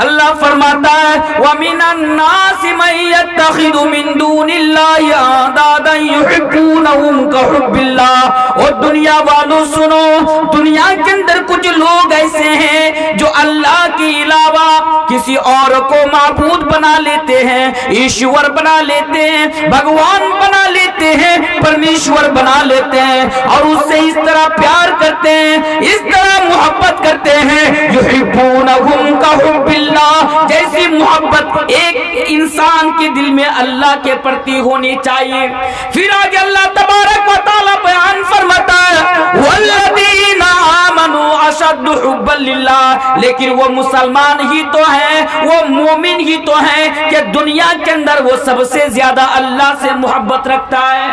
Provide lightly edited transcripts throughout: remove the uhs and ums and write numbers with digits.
اللہ فرماتا ہے وَمِنَ النَّاسِ مَن يَتَّخِذُ مِن دُونِ اللَّهِ أَندَادًا يُحِبُّونَهُمْ كَحُبِّ اللَّهِ۔ اور دنیا والوں سنو، دنیا کے اندر کچھ لوگ ایسے ہیں جو اللہ کے علاوہ کسی اور کو معبود بنا لیتے ہیں، ایشور بنا لیتے ہیں، بھگوان بنا لیتے ہیں، پرمیشور بنا لیتے ہیں، اور اس سے اس طرح پیار کرتے ہیں، اس طرح محبت کرتے ہیں، یحبونہم کحب اللہ، جیسی محبت ایک انسان کے دل میں اللہ کے پرتی ہونی چاہیے۔ پھر آگے اللہ تبارک و تعالی بیان فرماتا ہے والذین آمنوا اشد حبا للہ، لیکن وہ مسلمان ہی تو ہیں، وہ مومن ہی تو ہیں کہ دنیا کے اندر وہ سب سے زیادہ اللہ سے محبت رکھتا ہے۔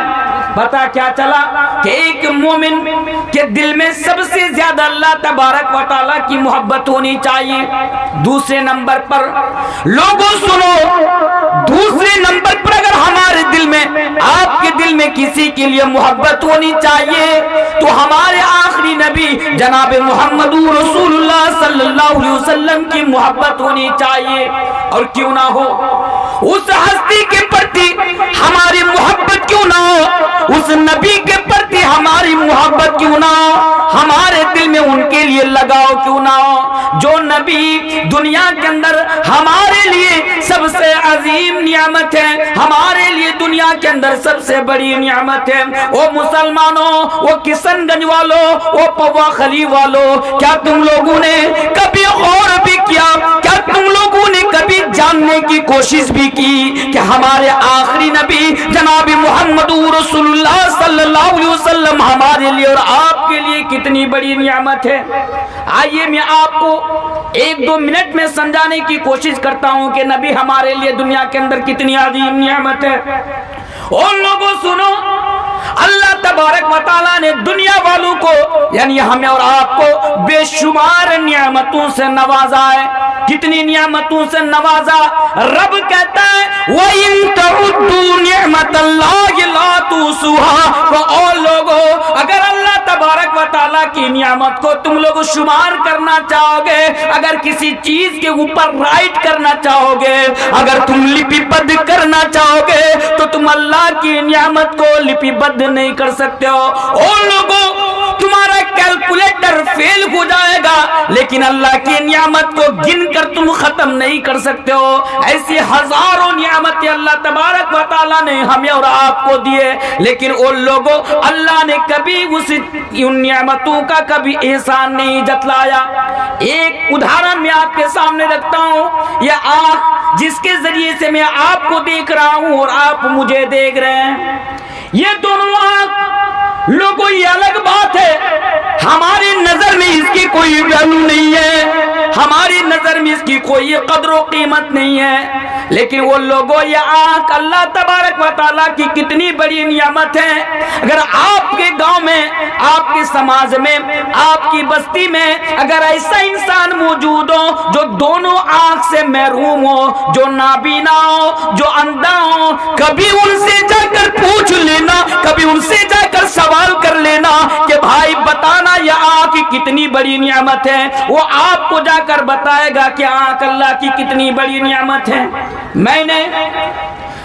پتا کیا چلا کہ ایک مومن کے دل میں سب سے زیادہ اللہ تبارک و تعالیٰ کی محبت ہونی چاہیے۔ دوسرے نمبر پر لوگوں سنو، دوسرے نمبر پر اگر ہمارے دل میں، آپ کے دل میں کسی کے لیے محبت ہونی چاہیے تو ہمارے آخری نبی جناب محمد رسول اللہ صلی اللہ علیہ وسلم کی محبت ہونی چاہیے۔ اور کیوں نہ ہو، اس ہستی کے پرتی ہماری محبت کیوں نہ ہو، اس نبی کے پرتی ہماری محبت کیوں نہ ہو، ہمارے دل میں ان کے لیے لگاؤ کیوں نہ ہو، جو نبی دنیا کے اندر ہمارے لیے سب سے عظیم نعمت ہے، ہمارے لیے دنیا کے اندر سب سے بڑی نعمت ہے۔ وہ مسلمانوں، وہ کشن گنج والوں، وہ پوا خلی والوں، کیا تم لوگوں نے کبھی غور بھی کیا، کیا تم لوگوں نے کبھی جاننے کی کوشش بھی کی کہ ہمارے آخری نبی جناب محمد رسول اللہ صلی اللہ علیہ وسلم ہمارے لیے اور آپ کے لیے کتنی بڑی نعمت ہے؟ آئیے میں آپ کو ایک دو منٹ میں سمجھانے کی کوشش کرتا ہوں کہ نبی ہمارے لیے دنیا کے اندر کتنی عظیم نعمت ہے۔ اور لوگوں سنو، اللہ تبارک و تعالیٰ نے دنیا والوں کو یعنی ہمیں اور آپ کو بے شمار نعمتوں سے نوازا ہے۔ کتنی نعمتوں سے نوازا؟ رب کہتا ہے وَإِن تَعُدُّوا نِعْمَةَ اللَّهِ لَا تُحْصُوهَا۔ اور لوگوں، اگر اللہ تبارک و تعالیٰ کی نعمت کو تم لوگ شمار کرنا چاہو گے، اگر کسی چیز کے اوپر رائٹ کرنا چاہو گے، اگر تم لپی بد کرنا چاہو گے تو تم اللہ کی نعمت کو لپی بد نہیں کر سکتے ہو۔ اور لوگوں، تمہارا کیلکولیٹر فیل ہو جائے گا لیکن اللہ کی نعمت کو گن کر تم ختم نہیں کر سکتے ہو۔ ایسی ہزاروں نعمتیں اللہ تبارک و تعالیٰ نے ہمیں اور آپ کو دیے، لیکن ان لوگوں اللہ نے کبھی ان نعمتوں کا کبھی احسان نہیں جتلایا۔ ایک ادھارن میں آپ کے سامنے رکھتا ہوں، یہ آنکھ جس کے ذریعے سے میں آپ کو دیکھ رہا ہوں اور آپ مجھے دیکھ رہے ہیں، یہ دونوں آنکھ لوگوں، یہ الگ بات ہے، ہماری نظر میں اس کی کوئی ویلیو نہیں ہے، ہماری نظر میں اس کی کوئی قدر و قیمت نہیں ہے، لیکن وہ لوگوں، یہ آنکھ اللہ تبارک و تعالیٰ کی کتنی بڑی نعمت ہے۔ اگر آپ کے گاؤں میں، آپ کے سماج میں، آپ کی بستی میں اگر ایسا انسان موجود ہو جو دونوں آنکھ سے محروم ہو، جو نابینا ہو، جو اندھا ہو، کبھی ان سے جا کر پوچھ لینا، کبھی ان سے جا کر سوال کر لینا کہ بھائی بتانا یہ آنکھ کتنی بڑی نعمت ہے، وہ آپ کو جا کر بتائے گا کہ آنکھ اللہ کی کتنی بڑی نعمت ہے۔ میں نے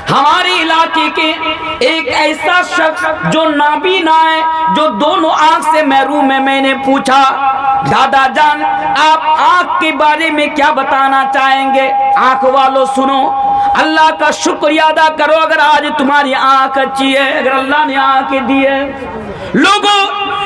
ہمارے علاقے کے ایک ایسا شخص جو نابینا ہے، جو دونوں آنکھ سے محروم ہے، میں نے پوچھا دادا جان آپ آنکھ کے بارے میں کیا بتانا چاہیں گے؟ آنکھ والوں سنو، اللہ کا شکریہ ادا کرو اگر آج تمہاری آنکھ اچھی ہے، اگر اللہ نے آنکھ دی ہے۔ لوگوں،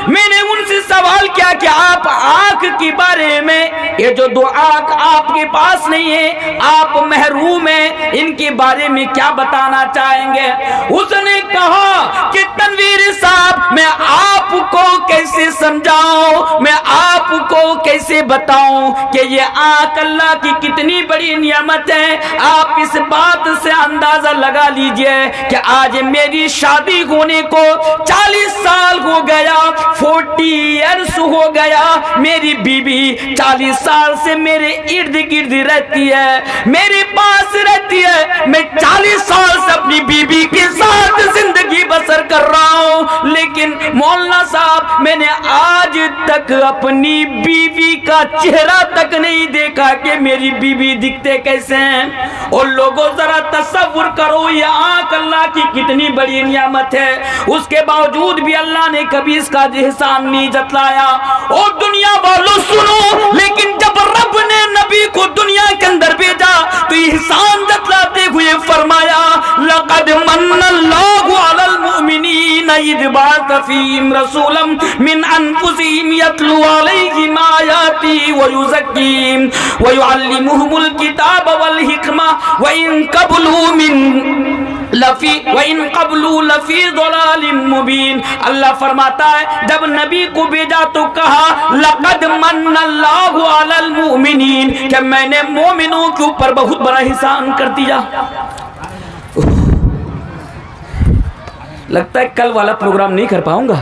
میں نے ان سے سوال کیا کہ آپ آنکھ کے بارے میں، یہ جو دو آنکھ آپ کے پاس نہیں ہے، آپ محروم ہیں، ان کے بارے میں کیا بتانا چاہیں گے؟ اس نے کہا کہ تنویر صاحب میں آپ کو کیسے سمجھاؤں، میں آپ کو کیسے بتاؤں کہ یہ آنکھ اللہ کی کتنی بڑی نعمت ہے۔ آپ اس بات سے اندازہ لگا لیجئے کہ آج میری شادی ہونے کو 40 سال ہو گیا، 40 ایئرس ہو گیا میری بیوی 40 سال سے میرے ارد گرد رہتی ہے، میرے پاس رہتی ہے، میں 40 سال سے اپنی بیوی کے ساتھ زندگی بسر کر رہا ہوں، لیکن مولانا صاحب میں نے آج تک اپنی بیوی کا چہرہ تک نہیں دیکھا کہ میری بیوی دکھتے کیسے ہیں۔ اور لوگوں ذرا تصور کرو یہ آنکھ اللہ کی کتنی بڑی نعمت ہے، اس کے باوجود بھی اللہ نے کبھی اس کا احسان نہیں جتلایا۔ اور دنیا والوں سنو، لیکن جب رب نے نبی کو دنیا کے اندر بھیجا تو احسان جتلاتے ہوئے فرمایا لقد من اللہ علی المؤمنین اذ بعث فیہم رسولا من انفسہم یتلو علیہم آیاتی ویزکیہم ویعلمہم الکتاب والحکمہ وإن قبلوا لفی ضلال مبین۔ اللہ فرماتا ہے جب نبی کو بھیجا تو کہا لقد من اللہ علی المؤمنین، کہ میں نے مومنوں کے اوپر بہت بڑا احسان کر دیا۔ لگتا ہے کل والا پروگرام نہیں کر پاؤں گا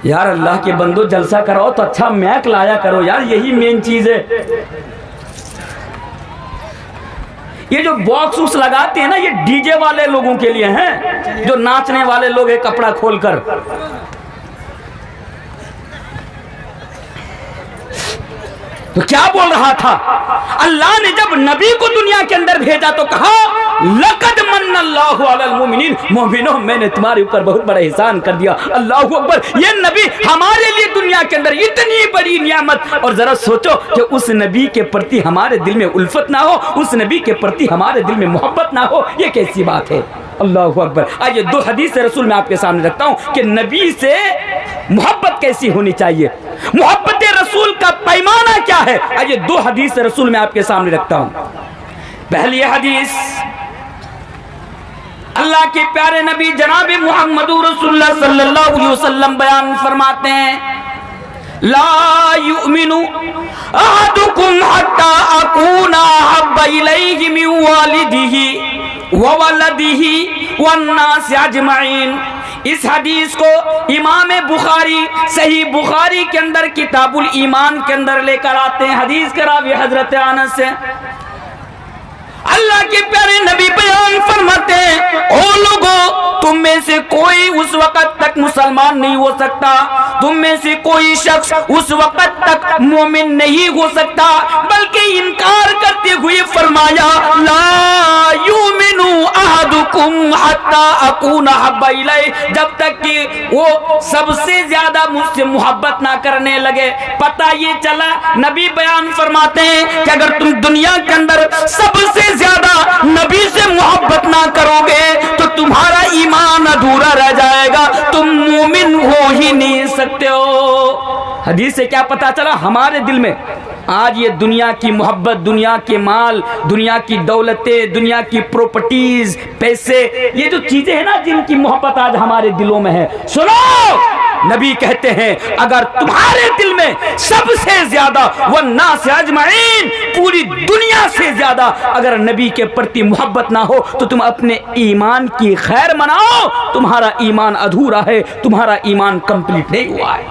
یار، اللہ کے بندو جلسہ کراؤ تو اچھا میک لایا کرو یار، یہی مین چیز ہے۔ یہ جو باکس لگاتے ہیں نا، یہ ڈی جے والے لوگوں کے لیے ہیں، جو ناچنے والے لوگ ہیں کپڑا کھول کر۔ تو کیا بول رہا تھا؟ اللہ نے جب نبی کو دنیا کے اندر بھیجا تو کہا لقد من اللہ علی المؤمنین، مومنوں میں نے تمہارے اوپر بہت بڑا احسان کر دیا۔ اللہ اکبر، یہ نبی ہمارے لیے دنیا کے اندر اتنی بڑی نعمت، اور ذرا سوچو کہ اس نبی کے پرتی ہمارے دل میں الفت نہ ہو، اس نبی کے پرتی ہمارے دل میں محبت نہ ہو، یہ کیسی بات ہے؟ اللہ اکبر۔ آئیے 2 حدیث رسول میں آپ کے سامنے رکھتا ہوں کہ نبی سے محبت کیسی ہونی چاہیے، محبت رسول کا پیمانہ کیا ہے۔ آئیے 2 حدیث رسول میں آپ کے سامنے رکھتا ہوں۔ پہلی حدیث اللہ کے پیارے نبی جناب محمد رسول اللہ صلی اللہ علیہ وسلم بیان فرماتے ہیں لا یؤمن احدکم حتی اکون احب الیہ من والدہ وولدہ والناس اجمعین۔ اس حدیث کو امام بخاری صحیح بخاری کے اندر کتاب الایمان کے اندر لے کر آتے ہیں۔ حدیث کے راوی حضرت انس سے اللہ کے پیارے نبی بیان فرماتے ہیں او لوگو، تم میں سے کوئی اس وقت تک مسلمان نہیں ہو سکتا، تم میں سے کوئی شخص اس وقت تک مومن نہیں ہو سکتا، بلکہ انکار کرتے ہوئے فرمایا لا یؤمن احدکم حتی اکون احب الیہ، جب تک کہ وہ سب سے زیادہ مجھ سے محبت نہ کرنے لگے۔ پتہ یہ چلا نبی بیان فرماتے ہیں کہ اگر تم دنیا کے اندر سب سے زیادہ نبی سے محبت نہ کرو گے تو تمہارا ایمان ادھورا رہ جائے گا، تم مومن ہو ہی نہیں سکتے ہو۔ حدیث سے کیا پتا چلا؟ ہمارے دل میں آج یہ دنیا کی محبت، دنیا کے مال، دنیا کی دولتیں، دنیا کی پراپرٹیز، پیسے، یہ جو چیزیں ہیں نا جن کی محبت آج ہمارے دلوں میں ہے، سنو نبی کہتے ہیں اگر تمہارے دل میں سب سے زیادہ والناس اجمعین، پوری دنیا سے زیادہ اگر نبی کے پرتی محبت نہ ہو تو تم اپنے ایمان کی خیر مناؤ، تمہارا ایمان ادھورا ہے، تمہارا ایمان کمپلیٹ نہیں ہوا ہے۔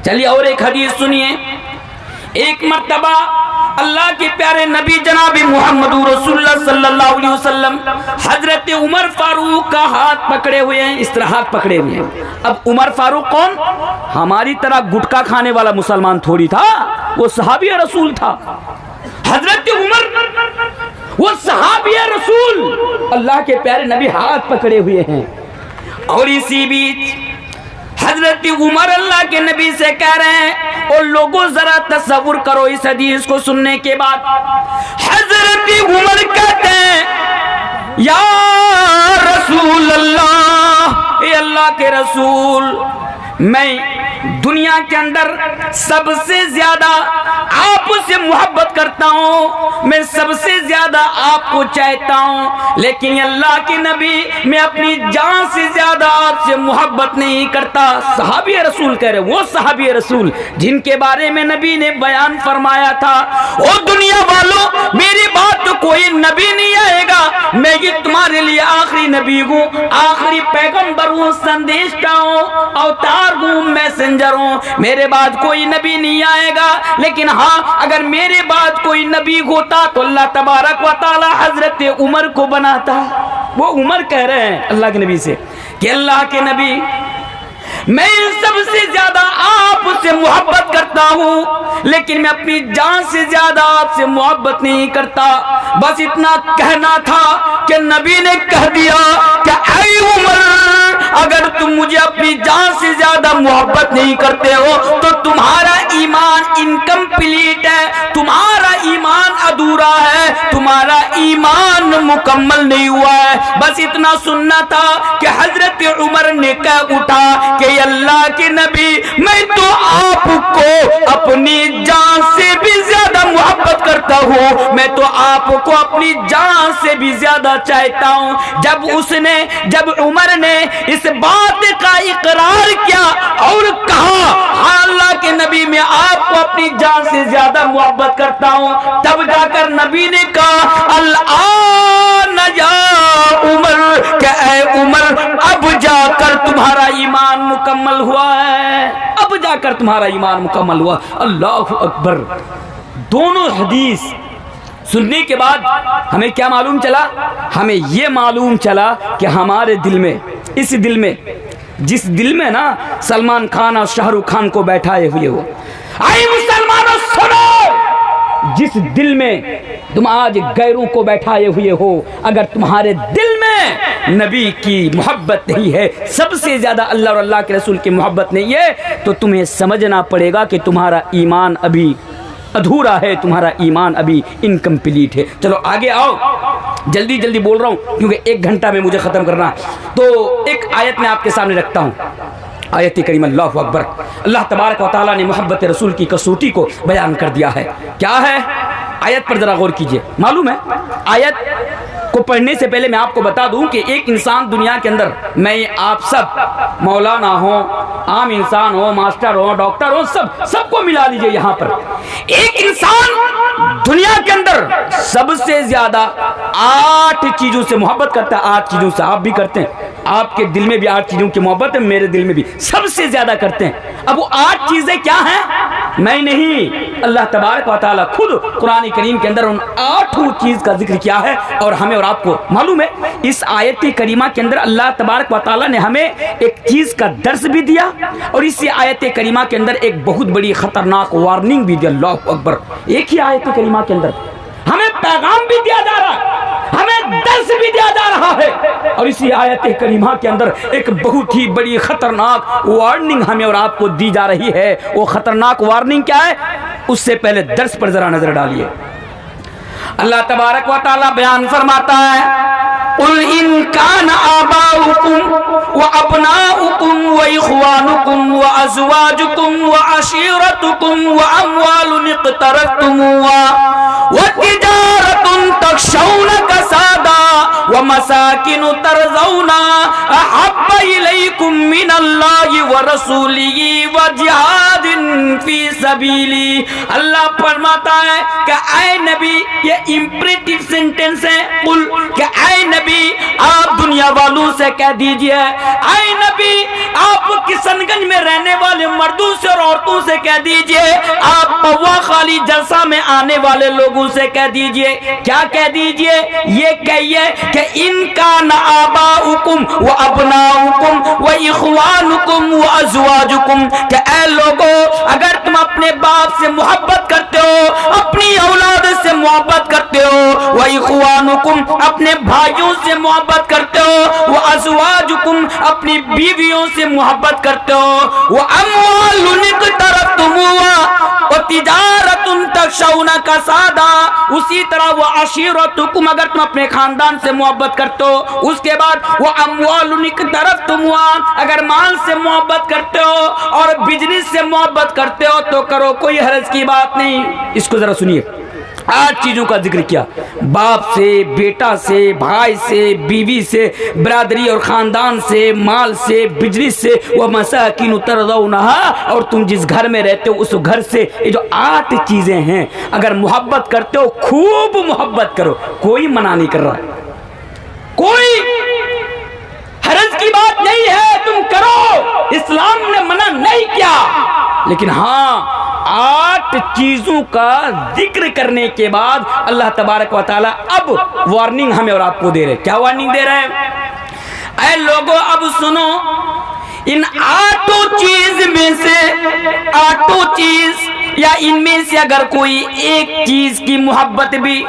چلیے اور ایک حدیث سنیے۔ ایک مرتبہ اللہ کے پیارے نبی جناب محمد رسول اللہ صلی اللہ علیہ وسلم حضرت عمر فاروق کا ہاتھ پکڑے ہوئے ہیں، اس طرح ہاتھ پکڑے ہوئے ہیں۔ اب عمر فاروق کون؟ ہماری طرح گٹکا کھانے والا مسلمان تھوڑی تھا، وہ صحابی رسول تھا۔ حضرت عمر وہ صحابی رسول، اللہ کے پیارے نبی ہاتھ پکڑے ہوئے ہیں، اور اسی بیچ حضرت عمر اللہ کے نبی سے کہہ رہے ہیں اور لوگوں ذرا تصور کرو اس حدیث کو سننے کے بعد، حضرت عمر کہتے ہیں یا رسول اللہ، اے اللہ کے رسول، میں دنیا کے اندر سب سے زیادہ آپ سے محبت کرتا ہوں، میں سب سے زیادہ آپ کو چاہتا ہوں، لیکن اللہ کے نبی میں اپنی جان سے زیادہ آپ سے محبت نہیں کرتا۔ صحابی رسول کہہ رہے، وہ صحابی رسول جن کے بارے میں نبی نے بیان فرمایا تھا او دنیا والوں، میری بات تو کوئی نبی نہیں آئے گا میں یہ تمہارے لیے آخری نبی ہوں, آخری پیغمبر ہوں, سندیشہ ہوں, اوتار ہوں, میسنجر ہوں. میرے بعد کوئی نبی نہیں آئے گا, لیکن ہاں اگر میرے بعد کوئی نبی ہوتا تو اللہ تبارک و تعالی حضرت عمر کو بناتا. وہ عمر کہہ رہے ہیں اللہ کے نبی سے کہ اللہ کے نبی, میں سب سے زیادہ آپ سے محبت کرتا ہوں, لیکن میں اپنی جان سے زیادہ آپ سے محبت نہیں کرتا. بس اتنا کہنا تھا کہ نبی نے کہہ دیا کہ اے عمر, اگر تم مجھے اپنی جان سے زیادہ محبت نہیں کرتے ہو تو تمہارا ایمان انکمپلیٹ ہے, تمہارا ایمان ادھورا ہے, تمہارا ایمان مکمل نہیں ہوا ہے. بس اتنا سننا تھا کہ حضرت عمر نے کہہ اٹھا کہ اللہ کے نبی, میں تو آپ کو اپنی جان سے بھی زیادہ محبت کرتا ہوں, میں تو آپ کو اپنی جان سے بھی زیادہ چاہتا ہوں. جب عمر نے اس بات کا اقرار کیا اور کہا ہاں اللہ کے نبی میں آپ کو اپنی جان سے زیادہ محبت کرتا ہوں, تب جا کر نبی نے کہا الآن یا عمر, کہ اے عمر اب جا کر تمہارا ایمان مکمل ہوا ہے, اب جا کر تمہارا ایمان مکمل ہوا. اللہ اکبر. دونوں حدیث سننے کے بعد ہمیں کیا معلوم چلا؟ ہمیں یہ معلوم چلا کہ ہمارے دل میں, اس دل میں, جس دل میں نا سلمان خان اور شاہ رخ خان کو بیٹھائے ہوئے ہو, اے مسلمانوں سنو, جس دل میں تم آج غیروں کو بیٹھائے ہوئے ہو, اگر تمہارے دل میں نبی کی محبت نہیں ہے, سب سے زیادہ اللہ اور اللہ کے رسول کی محبت نہیں ہے, تو تمہیں سمجھنا پڑے گا کہ تمہارا ایمان ابھی ادھورا ہے, تمہارا ایمان ابھی انکمپلیٹ ہے. چلو آگے آؤ, جلدی جلدی بول رہا ہوں کیونکہ 1 گھنٹہ میں مجھے ختم کرنا ہے. تو ایک آیت میں آپ کے سامنے رکھتا ہوں, آیت کریم. اللہ اکبر. اللہ تبارک و تعالیٰ نے محبت رسول کی کسوٹی کو بیان کر دیا ہے. کیا ہے آیت پر ذرا غور کیجئے. معلوم ہے آیت کو پڑھنے سے پہلے میں آپ کو بتا دوں کہ ایک انسان دنیا کے اندر, میں آپ سب مولانا ہوں, عام انسان ہو, ماسٹر ہو, ڈاکٹر ہو, سب کو ملا لیجئے یہاں پر. ایک انسان دنیا کے اندر سب سے زیادہ 8 چیزوں سے محبت کرتا ہے. 8 چیزوں سے آپ بھی کرتے ہیں, آپ کے دل میں بھی 8 چیزوں کی محبت ہے, میرے دل میں بھی سب سے زیادہ کرتے ہیں. اب وہ 8 چیزیں کیا ہیں؟ میں نہیں, اللہ تبارک و تعالیٰ خود قرآن کریم کے اندر ان 8 چیز کا ذکر کیا ہے. اور ہمیں اور آپ کو معلوم ہے اس آیت کریمہ کے اندر اللہ تبارک و تعالیٰ نے ہمیں ایک چیز کا درس بھی دیا, اور اسی آیت کریمہ کے اندر ایک بہت بڑی خطرناک وارننگ بھی دی. اللہ اکبر. ایک ہی آیت کریمہ کے اندر ہمیں پیغام بھی دیا جا رہا ہے, ہمیں درس بھی دیا جا رہا ہے, اور اسی آیت کریمہ کے اندر ایک بہت ہی بڑی خطرناک وارننگ ہمیں اور آپ کو دی جا رہی ہے. وہ خطرناک وارننگ کیا ہے؟ اس سے پہلے درس پر ذرا نظر ڈالیے. اللہ تبارک و تعالیٰ بیان فرماتا ہے قُلْ إِنْ كَانَ آبَاؤُكُمْ وَأَبْنَاؤُكُمْ وَإِخْوَانُكُمْ وَأَزْوَاجُكُمْ وَعَشِيرَتُكُمْ وَأَمْوَالٌ اقْتَرَفْتُمُوهَا وَتِجَارَةٌ تَخْشَوْنَ كَسَادَهَا وَمَسَاكِنُ تَرْضَوْنَهَا أَحَبَّ إِلَيْكُم مِّنَ اللَّهِ وَرَسُولِهِ وَجِهَادٍ فِي سَبِيلِهِ. اللہ فرماتا ہے کہ اے نبی, یہ امپریٹیو سینٹنس ہے, قل کہ اے نبی آپ دنیا والوں سے کہہ دیجئے, اے نبی آپ کشن گنج میں رہنے والے مردوں سے اور عورتوں سے کہہ دیجئے, آپ پوا خالی جلسہ میں آنے والے لوگوں سے کہہ دیجئے. کیا کہہ دیجئے؟ یہ کہیے کہ ان کان آباؤکم و ابناؤکم و اخوانکم و ازواجکم, کہ اے لوگو اگر تم اپنے باپ سے محبت کرتے ہو, اپنی اولاد سے محبت کرتے ہو, و اخوانکم اپنے بھائیوں سے محبت کرتے ہو, و ازواجکم اپنی بیویوں سے محبت کرتے ہو, و اموال اقترفتموها و تجارت تخشون کسادها, اسی طرح وہ عشیرتکم اگر تم اپنے خاندان سے محبت کرتے ہو, اس کے بعد وہ اموال اقترفتموها اگر مال سے محبت کرتے ہو اور بزنس سے محبت کرتے ہو تو کرو, کوئی حرج کی بات نہیں. اس کو ذرا سنیے. 8 چیزوں کا ذکر کیا, باپ سے, بیٹا سے, بھائی سے, بیوی سے, برادری اور خاندان سے, مال سے, بزنس سے, وَمَسَاكِنُ تَرْضَوْنَهَا اور تم جس گھر میں رہتے ہو اس گھر سے. یہ جو 8 چیزیں ہیں, اگر محبت کرتے ہو خوب محبت کرو, کوئی منع نہیں کر رہا. کوئی حرج کی بات نہیں ہے، تم کرو، اسلام نے منع نہیں کیا، لیکن ہاں 8 چیزوں کا ذکر کرنے کے بعد اللہ تبارک و تعالی اب وارننگ ہمیں اور آپ کو دے رہے. کیا وارننگ دے رہے ہیں؟ اے لوگوں اب سنو، ان 8 چیز میں سے 8 چیز یا ان میں سے اگر کوئی ایک چیز کی محبت بھی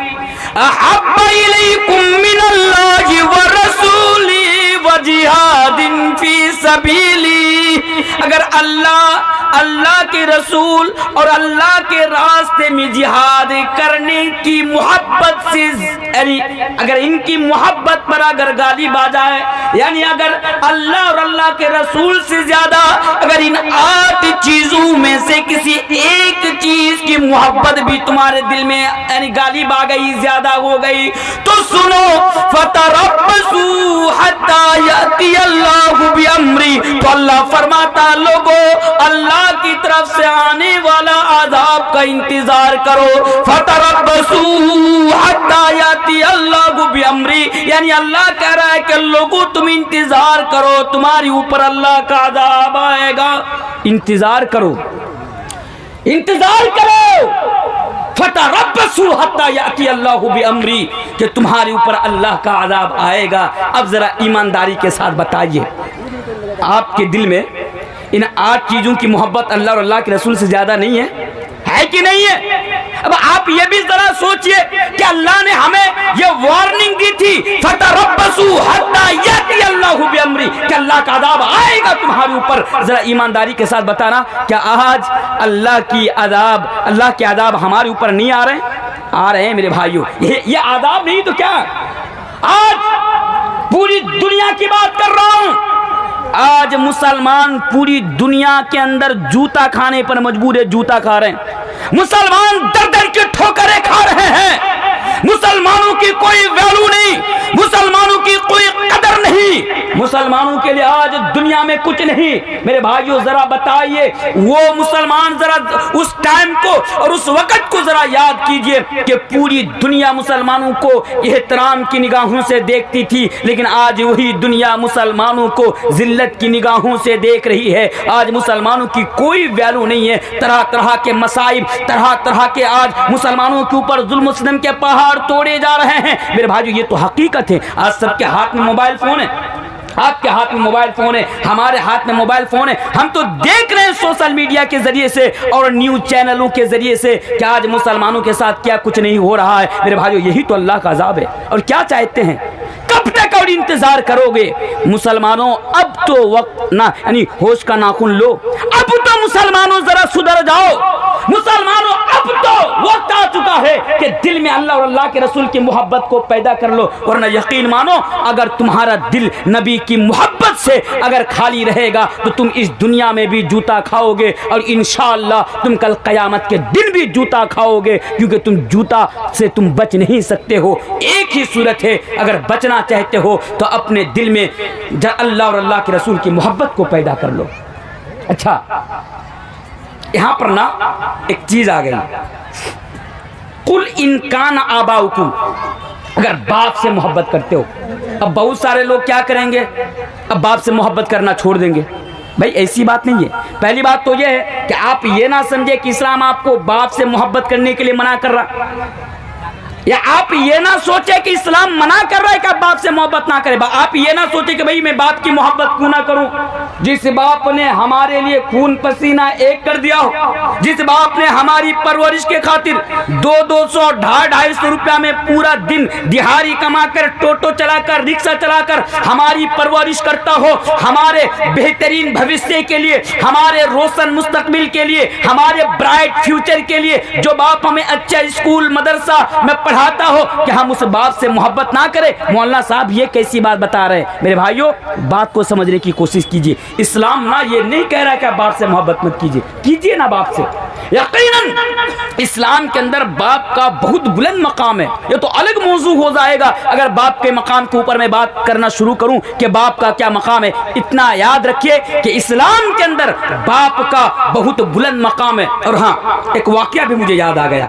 احب الیکم من اللہ ورسولہ وجہاد فی سبیلی، اگر اللہ کے رسول اور اللہ کے راستے میں جہاد کرنے کی محبت سے، یعنی اگر ان کی محبت پر اگر غالب آ جائے، یعنی اگر اللہ اور اللہ کے رسول سے زیادہ اگر ان 8 چیزوں میں سے کسی ایک چیز کی محبت بھی تمہارے دل میں یعنی غالب آ گئی، زیادہ ہو گئی، تو سنو فتربصوا حتی یاتی اللہ بامری، تو اللہ فرماتا لوگوں اللہ کی طرف سے آنے والا عذاب کا انتظار کرو. فتربصوا حتی یاتی اللہ بامری، یعنی اللہ کہہ رہا ہے کہ لوگوں تم انتظار کرو، تمہاری اوپر اللہ کا عذاب آئے گا، انتظار کرو، انتظار کرو. فتربصوا حتی یاتی اللہ بامری، کہ تمہارے اوپر اللہ کا عذاب آئے گا. اب ذرا ایمانداری کے ساتھ بتائیے، آپ کے دل میں ان 8 چیزوں کی محبت اللہ اور اللہ کے رسول سے زیادہ نہیں ہے کہ نہیں ہے؟ اب آپ یہ بھی ذرا سوچئے کہ اللہ نے ہمیں یہ وارننگ دی تھی فتربصوا حتی یاتی اللہ بامری، کہ اللہ کا عذاب آئے گا تمہارے اوپر. ذرا ایمانداری کے ساتھ بتانا، کیا آج اللہ کے عذاب ہمارے اوپر نہیں آ رہے ہیں؟ آ رہے ہیں میرے بھائیوں. یہ عذاب نہیں تو کیا، آج پوری دنیا کی بات کر رہا ہوں، آج مسلمان پوری دنیا کے اندر جوتا کھانے پر مجبور ہے، جوتا کھا رہے ہیں، مسلمان در در کی ٹھوکریں کھا رہے ہیں، مسلمانوں کی کوئی ویلو نہیں، مسلمانوں کی کوئی قدر نہیں، مسلمانوں کے لیے آج دنیا میں کچھ نہیں. میرے بھائیوں ذرا بتائیے، وہ مسلمان ذرا اس ٹائم کو اور اس وقت کو ذرا یاد کیجئے کہ پوری دنیا مسلمانوں کو احترام کی نگاہوں سے دیکھتی تھی، لیکن آج وہی دنیا مسلمانوں کو ذلت کی نگاہوں سے دیکھ رہی ہے. آج مسلمانوں کی کوئی ویلو نہیں ہے، طرح طرح کے مصائب، طرح طرح کے آج مسلمانوں کے اوپر ظلم و ستم کے پہاڑ توڑے جا رہے ہیں. میرے بھائیو یہ تو حقیقت ہے. آج سب کے ہاتھ میں موبائل فون ہے، آپ کے ہاتھ میں موبائل فون ہے، ہمارے ہاتھ میں موبائل فون ہے، ہم تو دیکھ رہے ہیں سوشل میڈیا کے ذریعے سے اور نیوز چینلوں کے ذریعے سے کہ آج مسلمانوں کے ساتھ کیا کچھ نہیں ہو رہا ہے. میرے بھائیو یہی تو اللہ کا عذاب ہے. اور کیا چاہتے ہیں، کب تک اور انتظار کرو گے؟ مسلمانوں اب تو وقت نہ یعنی ہوش کا ناخن لو، اب تو مسلمانوں ذرا سدھر جاؤ. مسلمانوں اب تو وقت آ چکا ہے کہ دل میں اللہ اور اللہ کے رسول کی محبت کو پیدا کر لو، ورنہ یقین مانو اگر تمہارا دل نبی کی محبت سے اگر خالی رہے گا تو تم اس دنیا میں بھی جوتا کھاؤ گے، اور انشاءاللہ تم کل قیامت کے دن بھی جوتا کھاؤ گے، کیونکہ تم جوتا سے تم بچ نہیں سکتے ہو. ایک ہی صورت ہے، اگر بچنا چاہتے ہو تو اپنے دل میں اللہ اور اللہ کے رسول کی محبت کو پیدا کر لو. اچھا یہاں پر نا ایک چیز آ گئی، قل ان کان آباؤکم، اگر باپ سے محبت کرتے ہو. اب بہت سارے لوگ کیا کریں گے، اب باپ سے محبت کرنا چھوڑ دیں گے. بھائی ایسی بات نہیں ہے. پہلی بات تو یہ ہے کہ آپ یہ نہ سمجھے کہ اسلام آپ کو باپ سے محبت کرنے کے لیے منع کر رہا، یا آپ یہ نہ سوچے کہ اسلام منع کر رہا ہے کہ آپ باپ سے محبت نہ کریں. آپ یہ نہ سوچے کہ بھائی میں باپ کی محبت کیوں نہ کروں، جس باپ نے ہمارے لیے خون پسینہ ایک کر دیا ہو، جس باپ نے ہماری پرورش کے خاطر 200 250 روپیہ میں پورا دن دہاڑی کما کر ٹوٹو چلا کر رکشہ چلا کر ہماری پرورش کرتا ہو، ہمارے بہترین بھوشیہ کے لیے، ہمارے روشن مستقبل کے لیے، ہمارے برائٹ فیوچر کے لیے جو باپ ہمیں اچھا اسکول مدرسہ میں پڑھاتا ہو، کہ ہم اس باپ سے محبت نہ کریں. مولانا صاحب یہ کیسی بات بتا رہے ہیں؟ میرے بھائیوں بات کو سمجھنے کی کوشش کیجیے. اسلام نہ یہ نہیں کہہ رہا کہ آپ باپ سے محبت مت کیجیے، کیجیے نا باپ سے. یقیناً اسلام کے اندر باپ کا بہت بلند مقام ہے. یہ تو الگ موضوع ہو جائے گا اگر باپ کے مقام کے اوپر میں بات کرنا شروع کروں کہ باپ کا کیا مقام ہے. اتنا یاد رکھیے کہ اسلام کے اندر باپ کا بہت بلند مقام ہے. اور ہاں ایک واقعہ بھی مجھے یاد آ گیا.